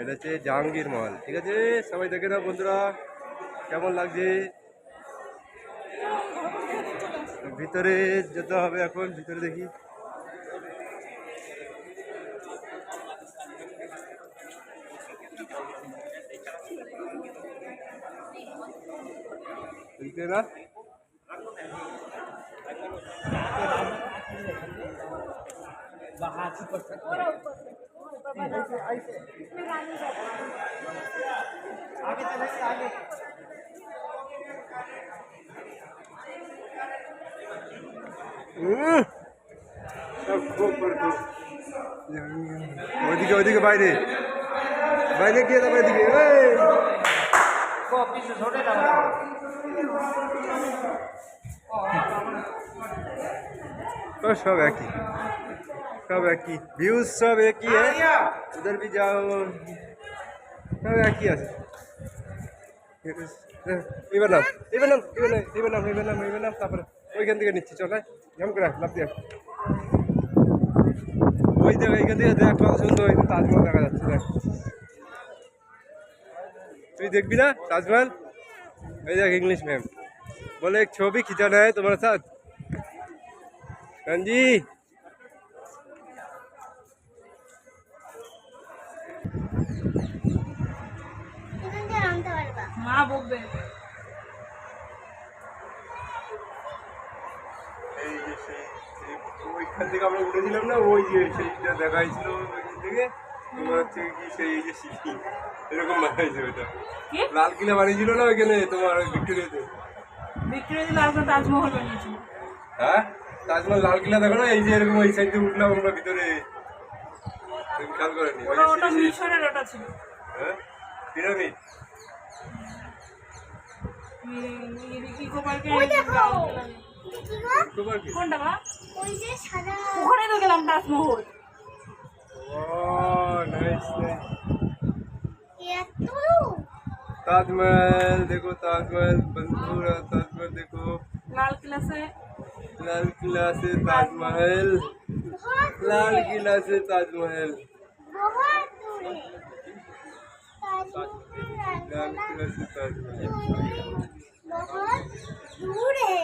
এটা হচ্ছে জাহাঙ্গীর মহল। ঠিক আছে, সবাই দেখে নাও বন্ধুরা কেমন লাগছে। ভিতরে যেতে হবে এখন, ভিতরে দেখি। না आगे चलेंगे आगे। ওইদিকে ওইদিকে বাইরে বাইরে গিয়ে তারপরে এদিকে सब एक ही, सब एक ही व्यूज, सब एक ही है। उधर भी जाओ सब एक ही है। এবার নাম এবার নাম এবার নাম এবার নাম এবার নাম এবার নাম তারপরে ওইখান থেকে নিচ্ছি। চলে যেমন করে লাভ দিয়ে ওই দেখ এইখান থেকে দেখ কত সুন্দর ওই তাজমহল দেখা যাচ্ছে। দেখ তুই देखबी ना ताजमहल। এই দেখ इंग्लिश में बोले एक छवि खिंचाना है तुम्हारे साथ। हाँ जी মা বকবে। ওইখান থেকে আমরা উঠেছিলাম না, ওই যে সেইটা দেখাইছিল ওইখান থেকে তোমার হচ্ছে কি সেই যে সিঁড়ি এরকম বানাইছে। ওইটা লাল কিলা বানিয়েছিল না ওইখানে তোমার ভিক্টোরিয়াতে। ভিক্টোরিয়াতে লাল কিলা তাজমহল বানিয়েছিল। হ্যাঁ তাজমহল লাল কিলা দেখো না, এই যে এরকম ওই সাইড দিয়ে উঠলাম আমরা ভিতরে। তুমি খেয়াল করেনি? ওটা মিশরের ওটা ছিল। হ্যাঁ পিরামিড কোনটা বা ওই যে সাদা ওখানে তো গেলাম তাজমহল। ताजमहल देखो, ताजमहल बंदूरा ताजमहल देखो। लाल किला से ताजमहल, लाल किला से ताजमहल बहुत दूर है। लाल किला से ताजमहल बहुत दूर है।